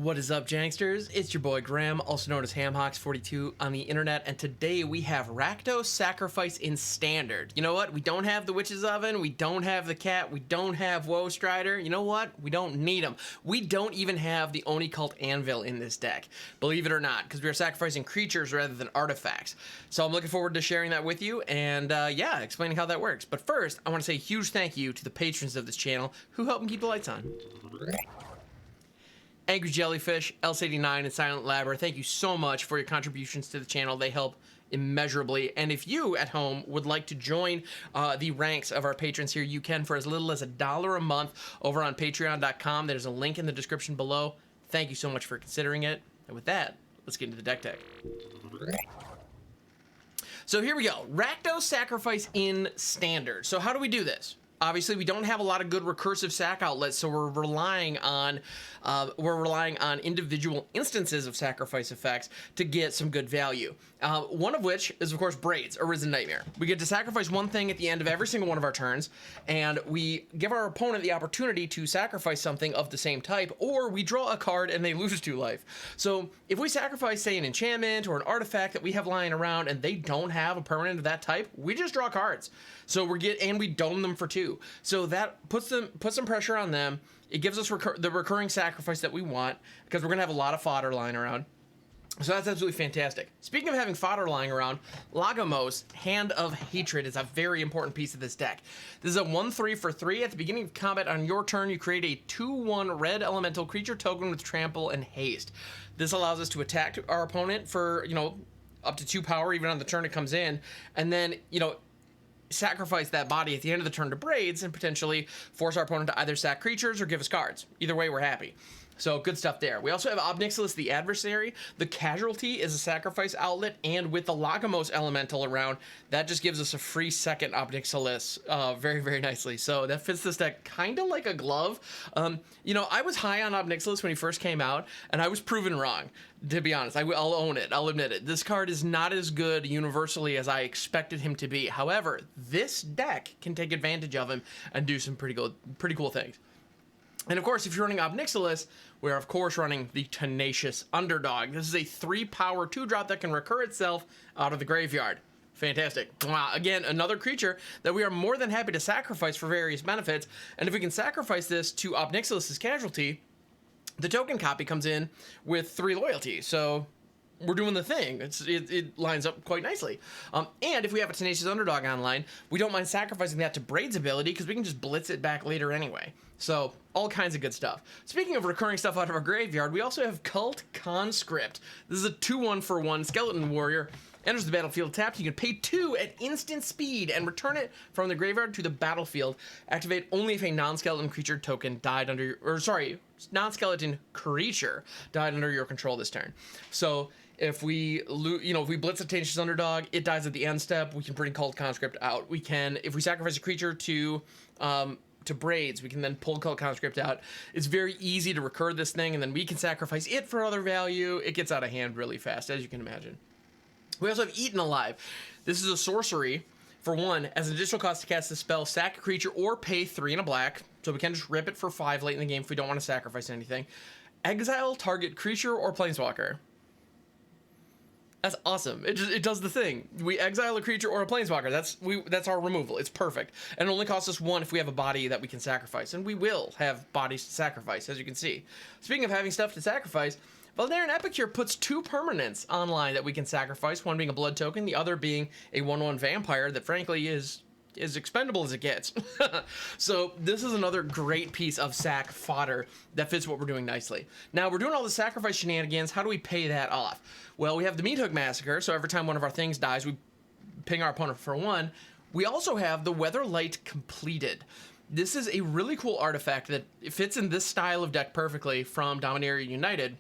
What is up, Janksters? It's your boy Graham, also known as HamHawks42 on the internet, and today we have Rakdos Sacrifice in Standard. You know what? We don't have the Witch's Oven, we don't have the Cat, we don't have Woe Strider. You know what? We don't need them. We don't even have the Oni Cult Anvil in this deck, believe it or not, because we are sacrificing creatures rather than artifacts. So I'm looking forward to sharing that with you and, yeah, explaining how that works. But first, I want to say a huge thank you to the patrons of this channel who help me keep the lights on. Angry Jellyfish, Else89, and Silent Labber, thank you so much for your contributions to the channel. They help immeasurably. And if you at home would like to join the ranks of our patrons here, you can for as little as $1 a month over on patreon.com. There's a link in the description below. Thank you so much for considering it. And with that, let's get into the deck tech. So here we go. Rakdos Sacrifice in Standard. So how do we do this? Obviously, we don't have a lot of good recursive sack outlets, so we're relying on individual instances of sacrifice effects to get some good value. One of which is, of course, Braids, Arisen Nightmare. We get to sacrifice one thing at the end of every single one of our turns, and we give our opponent the opportunity to sacrifice something of the same type, or we draw a card and they lose 2 life. So if we sacrifice, say, an enchantment or an artifact that we have lying around and they don't have a permanent of that type, we just draw cards. So we dome them for 2. So that puts some pressure on them. It gives us the recurring sacrifice that we want, because we're gonna have a lot of fodder lying around. So that's absolutely fantastic. Speaking of having fodder lying around, Lagomos, Hand of Hatred, is a very important piece of this deck. This is a 1/3 for 3. At the beginning of combat on your turn, you create a 2/1 red elemental creature token with trample and haste. This allows us to attack our opponent for, up to 2 power, even on the turn it comes in, and then, sacrifice that body at the end of the turn to Braids and potentially force our opponent to either sack creatures or give us cards. Either way, we're happy. So good stuff there. We also have Ob Nixilis, the Adversary. The Casualty is a sacrifice outlet, and with the Lagomos elemental around, that just gives us a free second Ob Nixilis very, very nicely. So that fits this deck kind of like a glove. I was high on Ob Nixilis when he first came out, and I was proven wrong, to be honest. I'll own it. I'll admit it. This card is not as good universally as I expected him to be. However, this deck can take advantage of him and do some pretty cool things. And of course, if you're running Ob Nixilis, we're of course running the Tenacious Underdog. This is a 3-power 2-drop that can recur itself out of the graveyard. Fantastic. Wow. Again, another creature that we are more than happy to sacrifice for various benefits. And if we can sacrifice this to Ob Nixilis' Casualty, the token copy comes in with 3 loyalty. So we're doing the thing. It lines up quite nicely. And if we have a Tenacious Underdog online, we don't mind sacrificing that to Braids' ability, because we can just blitz it back later anyway. So all kinds of good stuff. Speaking of recurring stuff out of our graveyard, we also have Cult Conscript. This is a 2/1 for 1 skeleton warrior. Enters the battlefield tapped. You can pay 2 at instant speed and return it from the graveyard to the battlefield. Activate only if a non-skeleton creature token died under non-skeleton creature died under your control this turn. So if we blitz a Tenacious Underdog, it dies at the end step. We can bring Cult Conscript out. We can, if we sacrifice a creature to Braids, we can then pull Cult Conscript out. It's very easy to recur this thing, and then we can sacrifice it for other value. It gets out of hand really fast, as you can imagine. We also have Eaten Alive. This is a sorcery for 1. As an additional cost to cast the spell, sack a creature or pay 3 and a black. So we can just rip it for 5 late in the game if we don't want to sacrifice anything. Exile target creature or planeswalker. That's awesome. It does the thing. We exile a creature or a planeswalker. That's our removal. It's perfect. And it only costs us 1 if we have a body that we can sacrifice. And we will have bodies to sacrifice, as you can see. Speaking of having stuff to sacrifice, Voldaren Epicure puts 2 permanents online that we can sacrifice, one being a blood token, the other being a 1/1 vampire that frankly is expendable as it gets. So this is another great piece of sack fodder that fits what we're doing nicely. Now we're doing all the sacrifice shenanigans. How do we pay that off? Well, we have the Meathook Massacre, so every time one of our things dies, we ping our opponent for 1. We also have the Weatherlight Compleated. This is a really cool artifact that fits in this style of deck perfectly from Dominaria United.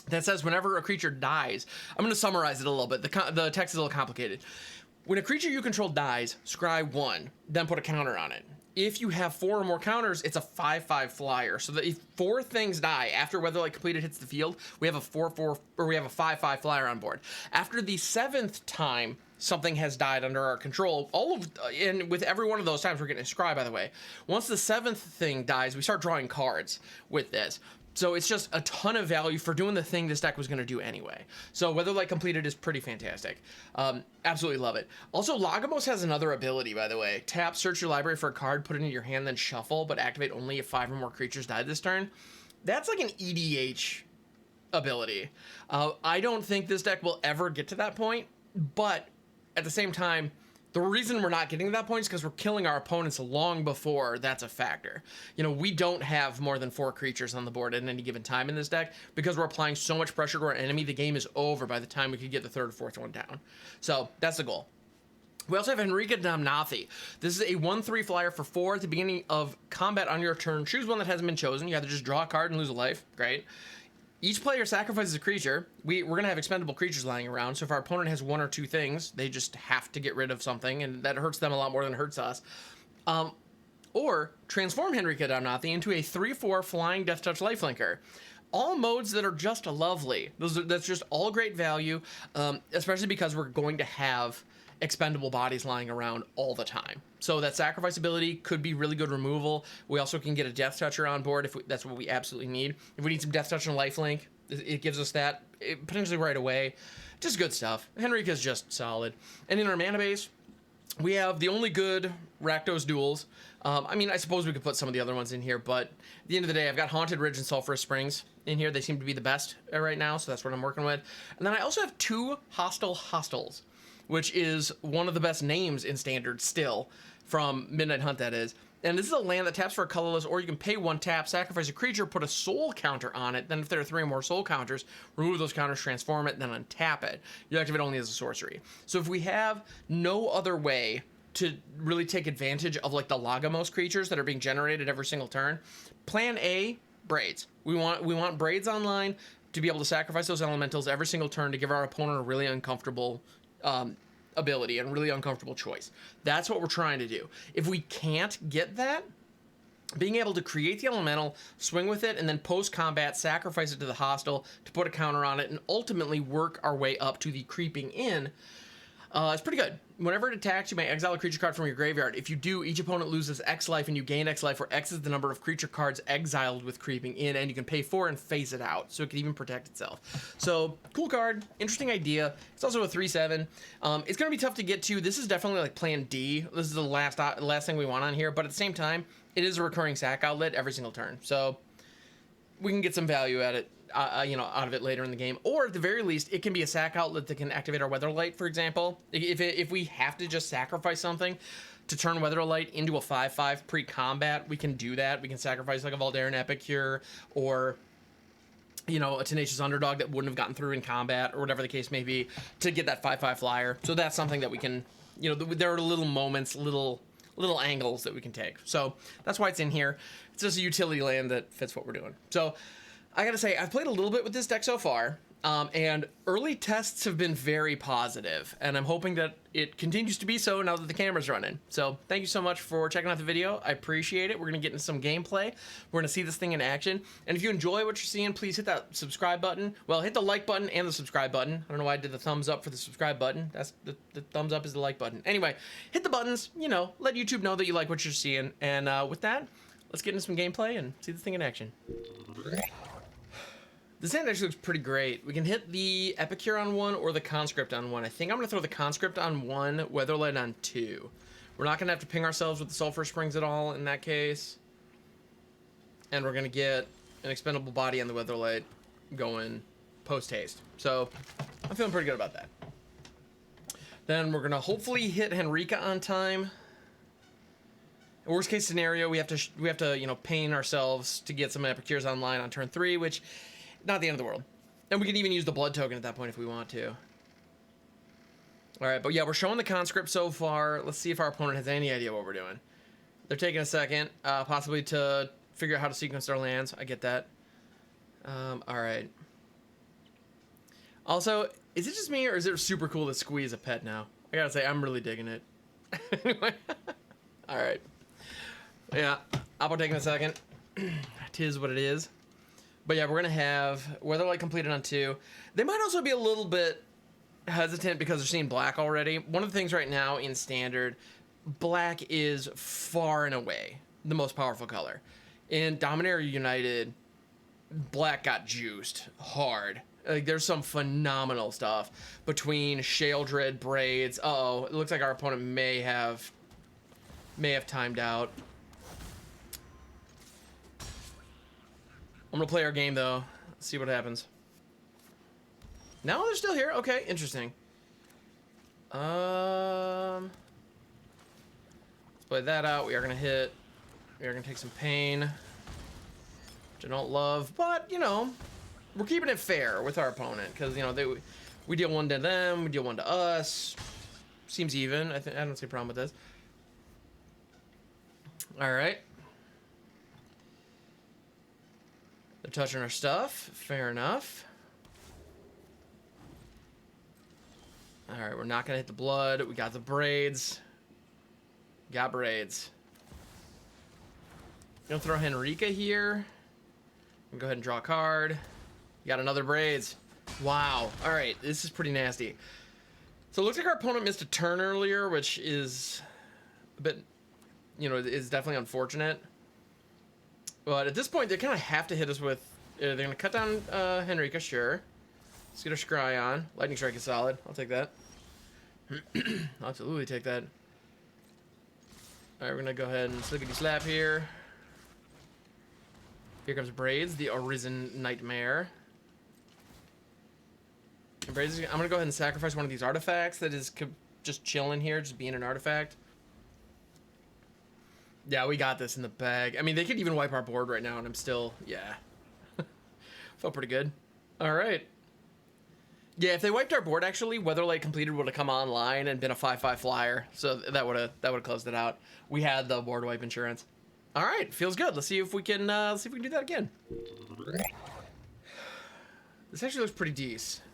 That says whenever a creature dies, I'm going to summarize it a little bit. The text is a little complicated. When a creature you control dies, scry 1, then put a counter on it. If you have 4 or more counters, it's a 5/5 flyer. So that if 4 things die after Weatherlight Completed hits the field, we have a 5/5 flyer on board. After the 7th time something has died under our control, and with every one of those times we're getting a scry, by the way. Once the 7th thing dies, we start drawing cards with this. So it's just a ton of value for doing the thing this deck was going to do anyway. So Weatherlight Compleated is pretty fantastic. Absolutely love it. Also, Lagomos has another ability, by the way. Tap, search your library for a card, put it into your hand, then shuffle, but activate only if 5 or more creatures died this turn. That's like an EDH ability. I don't think this deck will ever get to that point, but at the same time, the reason we're not getting to that point is because we're killing our opponents long before that's a factor. You know, we don't have more than 4 creatures on the board at any given time in this deck because we're applying so much pressure to our enemy, the game is over by the time we could get the 3rd or 4th one down. So that's the goal. We also have Henrika Domnathi. This is a 1/3 flyer for 4 at the beginning of combat on your turn. Choose one that hasn't been chosen. You have to just draw a card and lose a life. Great. Each player sacrifices a creature. We're going to have expendable creatures lying around, so if our opponent has 1 or 2 things, they just have to get rid of something, and that hurts them a lot more than it hurts us. Or transform Henrika Domnathi into a 3/4 flying Death Touch lifelinker. All modes that are just lovely. That's just all great value, especially because we're going to have expendable bodies lying around all the time. So that sacrifice ability could be really good removal. We also can get a Death Toucher on board if that's what we absolutely need. If we need some Death Touch and lifelink, it gives us that potentially right away. Just good stuff. Henrika's just solid. And in our mana base, we have the only good Rakdos duels. I mean, I suppose we could put some of the other ones in here, but at the end of the day, I've got Haunted Ridge and Sulfurous Springs in here. They seem to be the best right now, so that's what I'm working with. And then I also have 2 Hostile Hostels, which is one of the best names in Standard still, from Midnight Hunt, that is. And this is a land that taps for a colorless, or you can pay 1 tap, sacrifice a creature, put a soul counter on it, then if there are 3 or more soul counters, remove those counters, transform it, then untap it. You activate only as a sorcery. So if we have no other way to really take advantage of like the Lagomos creatures that are being generated every single turn, plan A, Braids. We want Braids online to be able to sacrifice those elementals every single turn to give our opponent a really uncomfortable ability and really uncomfortable choice. That's what we're trying to do. If we can't get that, being able to create the elemental, swing with it, and then post-combat sacrifice it to the hostile to put a counter on it and ultimately work our way up to the creeping in, it's pretty good. Whenever it attacks, you may exile a creature card from your graveyard. If you do, each opponent loses X life and you gain X life, where X is the number of creature cards exiled with creeping in, and you can pay 4 and phase it out, so it can even protect itself. So, cool card, interesting idea. It's also a 3/7. It's going to be tough to get to. This is definitely like plan D. This is the last thing we want on here, but at the same time, it is a recurring sack outlet every single turn. So, we can get some value at it. Out of it later in the game, or at the very least, it can be a sack outlet that can activate our Weatherlight, for example. If we have to just sacrifice something to turn Weatherlight into a 5/5 pre-combat, we can do that. We can sacrifice like a Voldaren Epicure or a Tenacious Underdog that wouldn't have gotten through in combat or whatever the case may be to get that 5/5 flyer. So that's something that we can, there are little moments, little angles that we can take. So that's why it's in here. It's just a utility land that fits what we're doing. So I gotta say, I've played a little bit with this deck so far, and early tests have been very positive, and I'm hoping that it continues to be so now that the camera's running. So thank you so much for checking out the video. I appreciate it. We're gonna get into some gameplay. We're gonna see this thing in action, and if you enjoy what you're seeing, please hit that subscribe button. Well, hit the like button and the subscribe button. I don't know why I did the thumbs up for the subscribe button. That's the thumbs up is the like button. Anyway, hit the buttons, let YouTube know that you like what you're seeing, and with that, let's get into some gameplay and see this thing in action. This hand actually looks pretty great. We can hit the Epicure on 1 or the Conscript on 1. I think I'm going to throw the Conscript on 1, Weatherlight on 2. We're not going to have to ping ourselves with the Sulfurous Springs at all in that case. And we're going to get an expendable body on the Weatherlight going post-haste. So I'm feeling pretty good about that. Then we're going to hopefully hit Henrika on time. Worst case scenario, we have to pain ourselves to get some Epicures online on turn 3, which not the end of the world. And we can even use the blood token at that point if we want to. Alright, but yeah, we're showing the Conscript so far. Let's see if our opponent has any idea what we're doing. They're taking a second, possibly to figure out how to sequence their lands. I get that. Alright. Also, is it just me, or is it super cool to squeeze a pet now? I gotta say, I'm really digging it. Anyway. Alright. Yeah, Oppo taking a second. Tis what it is. But yeah, we're going to have Weatherlight Compleated on 2. They might also be a little bit hesitant because they're seeing black already. One of the things right now in Standard, black is far and away the most powerful color. In Dominaria United, black got juiced hard. Like, there's some phenomenal stuff between Sheoldred, Braids. Uh-oh, it looks like our opponent may have timed out. I'm gonna play our game though. See what happens. No, they're still here. Okay, interesting. Let's play that out. We are gonna hit. We are gonna take some pain, which I don't love, but you know, we're keeping it fair with our opponent because you know we deal one to them, we deal one to us. Seems even. I don't see a problem with this. All right. They're touching our stuff. Fair enough. All right, we're not gonna hit the blood. We got the braids. Got braids. Gonna throw Henrika here. Go ahead and draw a card. Got another braids. Wow. All right, this is pretty nasty. So it looks like our opponent missed a turn earlier, which is a bit, you know, is definitely unfortunate. But at this point, they kind of have to hit us with. They're gonna cut down Henrika, sure. Let's get our scry on. Lightning strike is solid. I'll take that. I'll absolutely take that. All right, we're gonna go ahead and slickety slap here. Here comes Braids, the Arisen Nightmare. And Braids, I'm gonna go ahead and sacrifice one of these artifacts that is just chilling here, just being an artifact. Yeah, we got this in the bag. I mean, they could even wipe our board right now, and I'm still, yeah. Felt pretty good. All right. Yeah, if they wiped our board, actually, Weatherlight Compleated would have come online and been a 5/5 flyer, so that would have closed it out. We had the board wipe insurance. All right, feels good. Let's see if we can do that again. This actually looks pretty decent.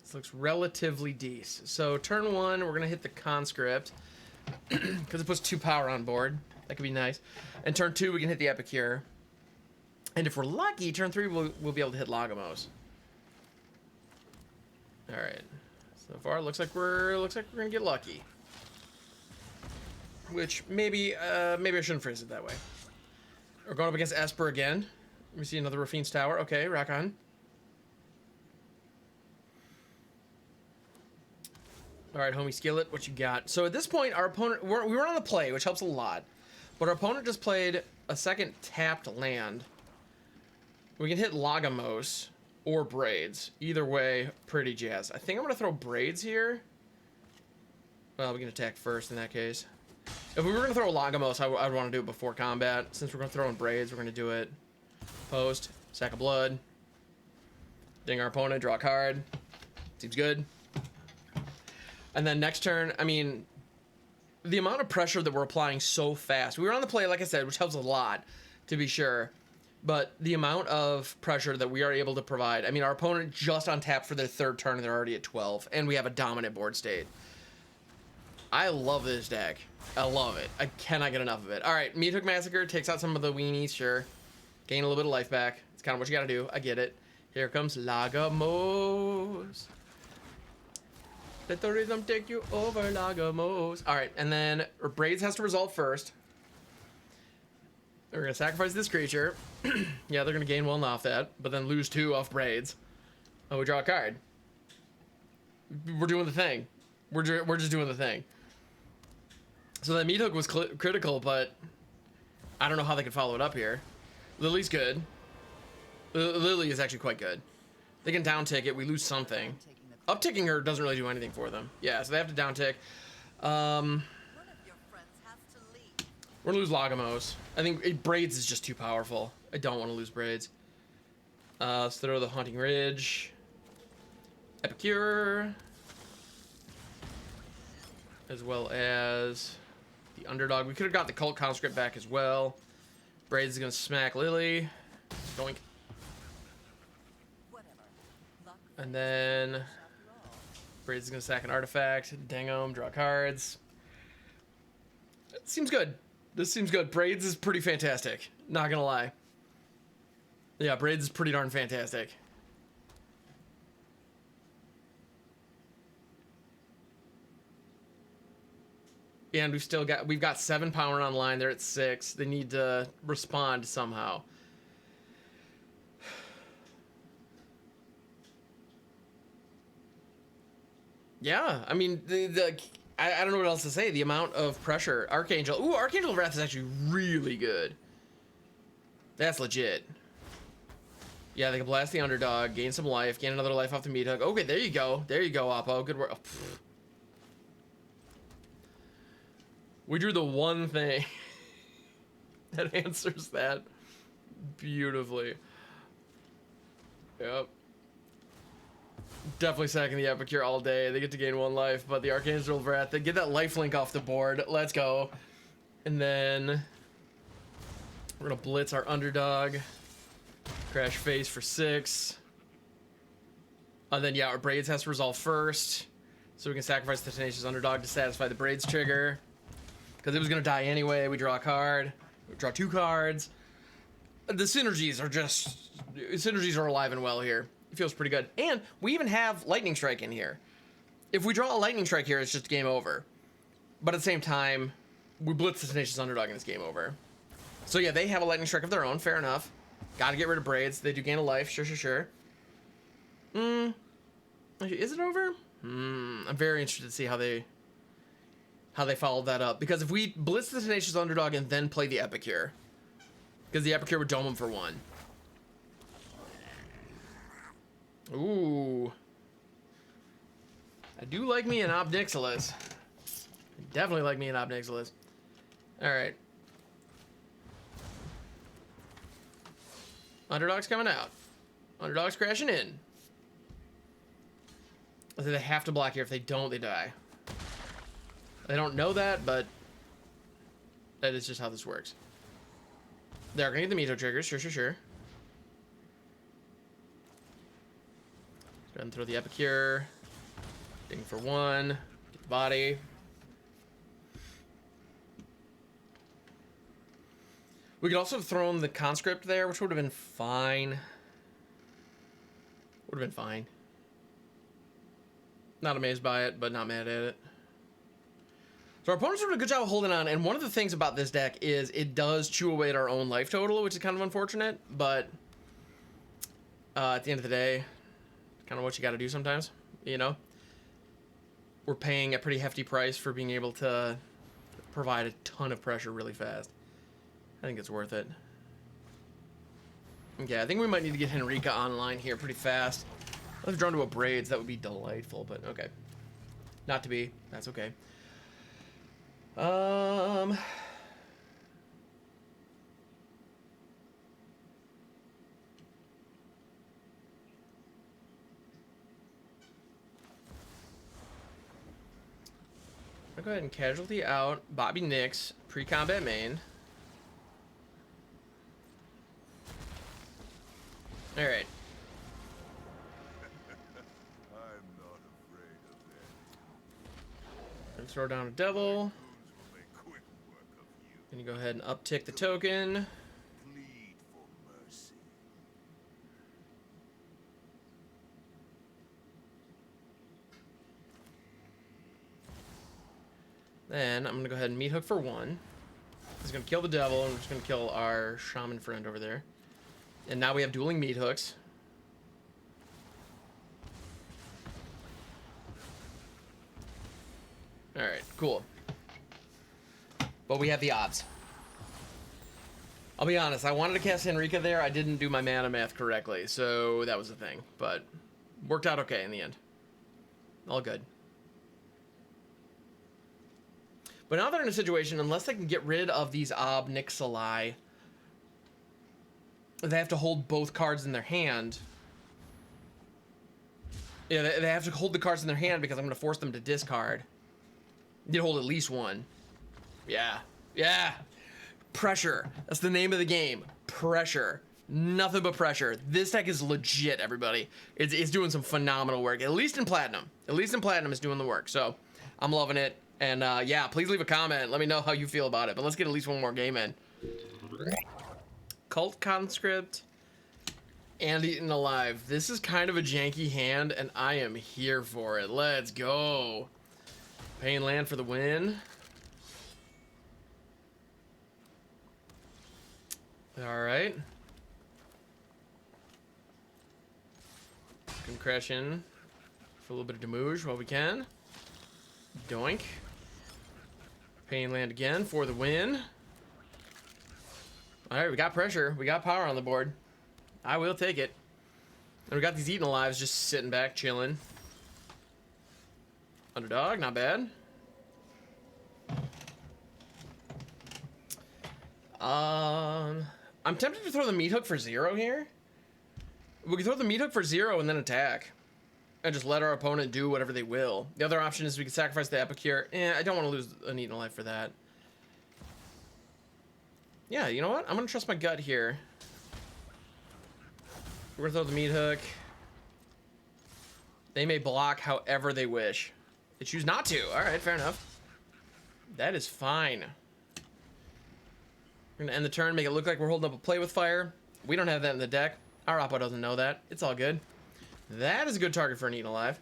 This looks relatively decent. So turn one, we're gonna hit the Conscript because it puts 2 power on board. That could be nice. And turn 2, we can hit the Epicure. And if we're lucky, turn 3, we'll be able to hit Lagomos. All right. So far, it looks like we're gonna get lucky. Which maybe I shouldn't phrase it that way. We're going up against Esper again. We see another Rafine's Tower. Okay, rock on. All right, homie Skillet, what you got? So at this point, our opponent, we were on the play, which helps a lot. But our opponent just played a second tapped land. We can hit Lagomos or Braids. Either way, pretty jazz. I think I'm going to throw Braids here. Well, we can attack first in that case. If we were going to throw Lagomos, I'd want to do it before combat. Since we're going to throw in Braids, we're going to do it post. Sack of blood. Ding our opponent, draw a card. Seems good. And then next turn, I mean, the amount of pressure that we're applying so fast. We were on the play, like I said, which helps a lot, to be sure. But the amount of pressure that we are able to provide. I mean, our opponent just untapped for their 3rd turn, and they're already at 12. And we have a dominant board state. I love this deck. I love it. I cannot get enough of it. All right, Meathook Massacre takes out some of the weenies, sure. Gain a little bit of life back. It's kind of what you got to do. I get it. Here comes Lagomos. Let the rhythm take you over, Lagomos. All right, and then Braids has to resolve first. We're going to sacrifice this creature. Yeah, they're going to gain 1 off that, but then lose 2 off Braids. Oh, we draw a card. We're doing the thing. We're just doing the thing. So that Meathook was critical, but I don't know how they could follow it up here. Lily's good. Lily is actually quite good. They can down tick it. We lose something. Upticking her doesn't really do anything for them. Yeah, so they have to down tick. We're gonna lose Lagomos. I think Braids is just too powerful. I don't want to lose Braids. Let's throw the Haunting Ridge. Epicure. As well as the Underdog. We could have got the Cult Conscript back as well. Braids is gonna smack Lily. Doink. And then Braids is gonna sack an artifact. Dang 'em, draw cards. It seems good. This seems good. Braids is pretty fantastic. Not gonna lie. Yeah, Braids is pretty darn fantastic. And we've got 7 power online. They're at 6. They need to respond somehow. Yeah, I mean, I don't know what else to say. The amount of pressure. Archangel. Ooh, Archangel Wrath is actually really good. That's legit. Yeah, they can blast the underdog, gain some life, gain another life off the Meathook. Okay, there you go. There you go, Oppo. Good work. Oh, we drew the one thing that answers that beautifully. Yep. Definitely sacking the Epicure all day. They get to gain 1 life, but the Archangel Wrath, they get that lifelink off the board. Let's go. And then we're gonna blitz our underdog. Crash face for 6. And then, yeah, our Braids has to resolve first. So we can sacrifice the Tenacious Underdog to satisfy the Braids trigger. Because it was going to die anyway. We draw a card. We draw 2 cards. The synergies are alive and well here. It feels pretty good. And we even have Lightning Strike in here. If we draw a Lightning Strike here, it's just game over. But at the same time, we blitz the Tenacious Underdog and it's game over. So yeah, they have a Lightning Strike of their own. Fair enough. Gotta get rid of Braids. They do gain a life. Sure. Is it over? I'm very interested to see how they followed that up. Because if we blitz the Tenacious Underdog and then play the Epicure, because the Epicure would dome him for 1. Ooh. I do like me an Ob Nixilis. I definitely like me an Ob Nixilis. Alright. Underdog's coming out. Underdog's crashing in. I think they have to block here. If they don't, they die. They don't know that, but that is just how this works. They're gonna get the Meathook triggers. Sure. Let's go ahead and throw the Epicure. Ding for 1. Get the body. We could also have thrown the Conscript there, which would have been fine. Would have been fine. Not amazed by it, but not mad at it. So our opponents are doing a good job of holding on, and one of the things about this deck is it does chew away at our own life total, which is kind of unfortunate, but at the end of the day, kind of what you got to do sometimes, you know? We're paying a pretty hefty price for being able to provide a ton of pressure really fast. I think it's worth it. Okay, I think we might need to get Henrika online here pretty fast. Let's draw to a Braids. That would be delightful, but okay. Not to be. That's okay. I'll go ahead and casualty out Bobby Nix, pre-combat main. All right. I'm not afraid of that. And throw down a devil. Will make quick work of you. Then you go ahead and uptick the token. Plead for mercy. Then I'm gonna go ahead and Meathook for 1. He's gonna kill the devil, and we're just gonna kill our shaman friend over there. And now we have dueling Meathooks. Alright, cool. But we have the odds. I'll be honest, I wanted to cast Henrika there. I didn't do my mana math correctly, so that was the thing. But worked out okay in the end. All good. But now they're in a situation, unless they can get rid of these Ob Nixilis, they have to hold both cards in their hand. Yeah, they have to hold the cards in their hand because I'm going to force them to discard. You hold at least 1. Yeah. Pressure. That's the name of the game. Pressure. Nothing but pressure. This deck is legit, everybody. It's doing some phenomenal work. At least in Platinum. At least in Platinum, it's doing the work. So, I'm loving it. And, yeah, please leave a comment. Let me know how you feel about it. But let's get at least one more game in. Cult Conscript and Eaten Alive. This is kind of a janky hand, and I am here for it. Let's go. Paying land for the win. All right. Can crash in for a little bit of damage while we can. Doink. Pain land again for the win. All right, we got pressure. We got power on the board. I will take it. And we got these Eaten Alives just sitting back, chilling. Underdog, not bad. I'm tempted to throw the Meathook for 0 here. We can throw the Meathook for 0 and then attack. And just let our opponent do whatever they will. The other option is we can sacrifice the Epicure. I don't want to lose an Eaten Alive for that. Yeah, you know what? I'm going to trust my gut here. We're going to throw the Meathook. They may block however they wish. They choose not to. All right, fair enough. That is fine. We're going to end the turn, make it look like we're holding up a play with fire. We don't have that in the deck. Our Oppo doesn't know that. It's all good. That is a good target for an Eaten Alive.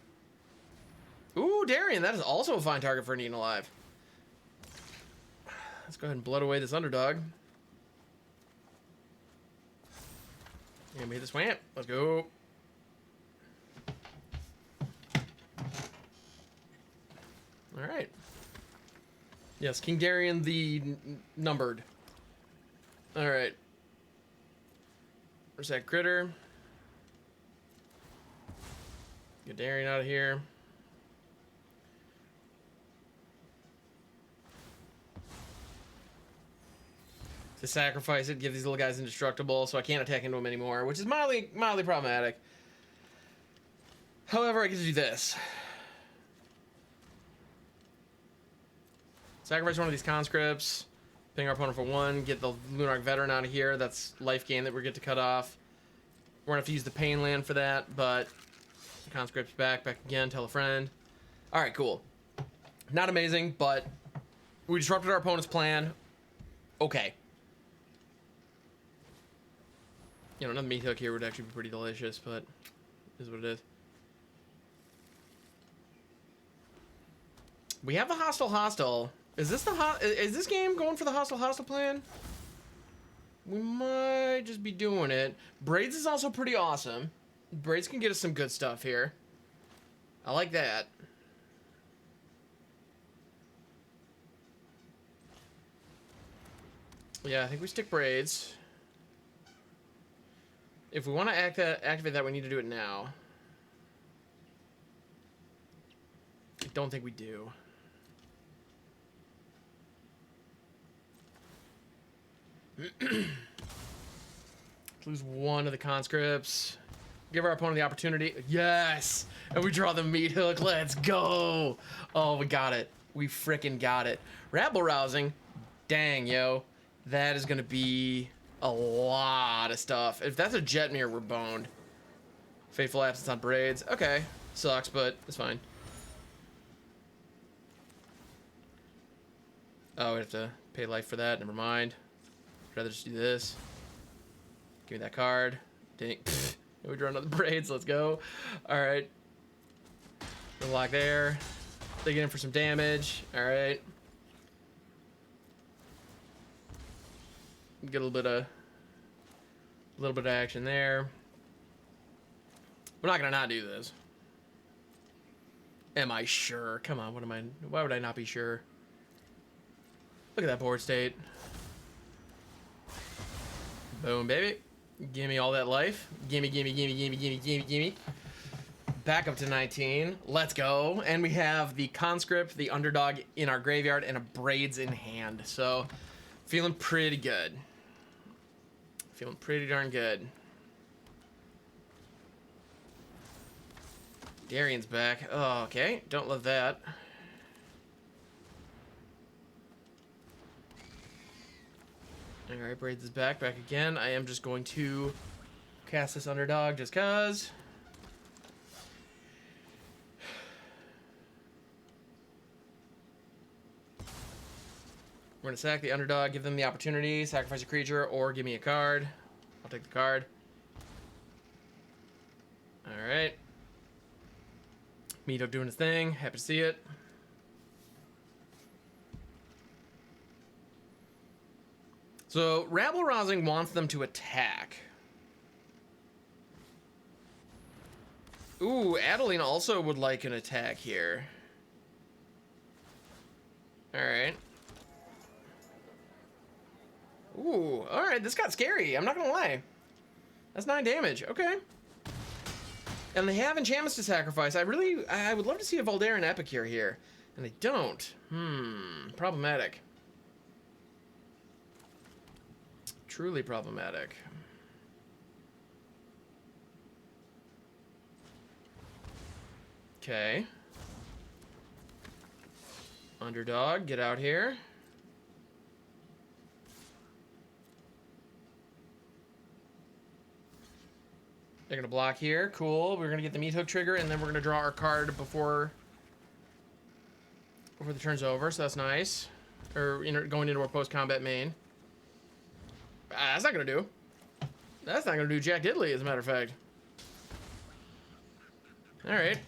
Ooh, Darian, that is also a fine target for an Eaten Alive. Let's go ahead and blood away this Underdog. And we hit the swamp. Let's go. All right. Yes, King Darian the numbered. All right. Where's that critter? Get Darian out of here. To sacrifice it, give these little guys indestructible, so I can't attack into them anymore, which is mildly problematic. However, I get to do this. Sacrifice one of these conscripts, ping our opponent for 1, get the Lunarch Veteran out of here. That's life gain that we get to cut off. We're gonna have to use the Pain Land for that, but the conscript's back again, tell a friend. All right, cool. Not amazing, but we disrupted our opponent's plan. Okay. You know, another Meathook here would actually be pretty delicious, but it is what it is. We have the Hostile Hostel. Is this is this game going for the Hostile Hostel plan? We might just be doing it. Braids is also pretty awesome. Braids can get us some good stuff here. I like that. Yeah, I think we stick Braids. If we want to activate that, we need to do it now. I don't think we do. Lose one of the conscripts. Give our opponent the opportunity. Yes! And we draw the Meathook. Let's go! Oh, we got it. We frickin' got it. Rabble rousing. Dang, yo. That is going to be a lot of stuff. If that's a Jetmir, we're boned. Fateful Absence on Braids. Okay. Sucks, but it's fine. Oh, we have to pay life for that. Never mind. I'd rather just do this. Give me that card. Dang. We draw another Braids. Let's go. All right. We're locked there. They get in for some damage. All right. Get a little bit of action there. We're not gonna not do this. Am I sure? Come on, why would I not be sure? Look at that board state. Boom, baby. Give me all that life. Gimme, gimme, gimme, gimme, gimme, gimme, gimme. Back up to 19. Let's go. And we have the Conscript, the Underdog in our graveyard, and a Braids in hand. So, feeling pretty good. Feeling pretty darn good. Darian's back. Oh, okay. Don't love that. Alright, Braids is back again. I am just going to cast this Underdog just cause. We're gonna sack the Underdog, give them the opportunity, sacrifice a creature, or give me a card. I'll take the card. Alright. Meathook doing his thing. Happy to see it. So rabble rousing wants them to attack. Ooh, Adeline also would like an attack here. All right. Ooh, all right, this got scary. I'm not gonna lie. That's 9 damage, okay. And they have enchantments to sacrifice. I would love to see a Voldaren Epicure here. And they don't. Problematic. Truly problematic. Okay. Underdog, get out here. They're gonna block here. Cool. We're gonna get the Meathook trigger, and then we're gonna draw our card before the turn's over. So that's nice. Or going into our post-combat main. That's not gonna do. That's not gonna do jack diddly, as a matter of fact. All right.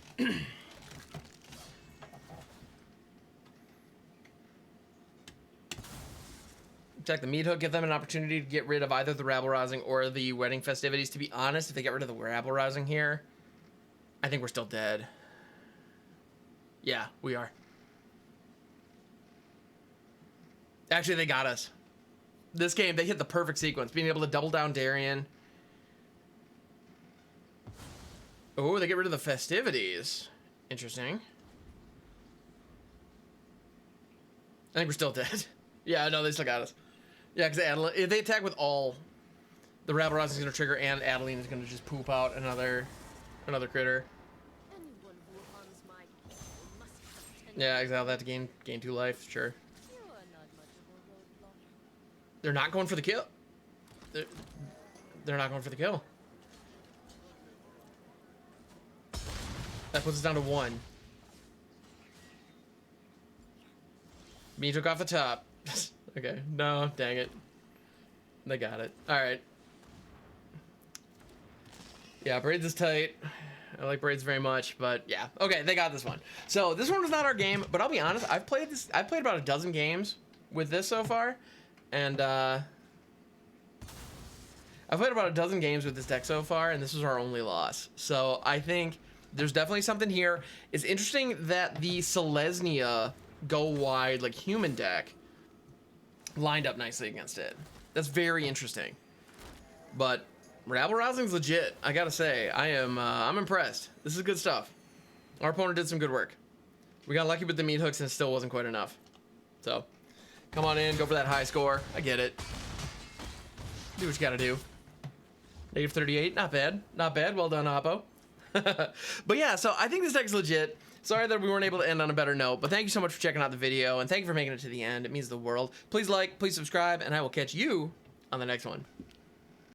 Attack the Meathook, give them an opportunity to get rid of either the rabble-rousing or the wedding festivities. To be honest, if they get rid of the rabble-rousing here, I think we're still dead. Yeah, we are. Actually, they got us. This game, they hit the perfect sequence. Being able to double down Darien. Oh, they get rid of the festivities. Interesting. I think we're still dead. Yeah, no, they still got us. Yeah, because Adeline, if they attack with all, the rabble rousing is going to trigger, and Adeline is going to just poop out another critter. Yeah, exile that to gain 2 life. Sure. They're not going for the kill. They're not going for the kill. That puts us down to 1. Me took off the top. Okay, no, dang it. They got it. All right. Yeah, Braids is tight. I like Braids very much, but yeah. Okay, they got this one. So this one was not our game, but I'll be honest. I've played about a dozen games with this so far, and I've played about a dozen games with this deck so far, and this was our only loss. So I think there's definitely something here. It's interesting that the Selesnya go wide like human deck lined up nicely against it. That's very interesting. But rabble rousing's legit. I gotta say, I'm impressed. This is good stuff. Our opponent did some good work. We got lucky with the meat hooks and it still wasn't quite enough. So come on in, go for that high score. I get it. Do what you gotta do. Negative 38, not bad. Not bad. Well done, Oppo. But yeah, so I think this deck's legit. Sorry that we weren't able to end on a better note, but thank you so much for checking out the video, and thank you for making it to the end. It means the world. Please like, please subscribe, and I will catch you on the next one.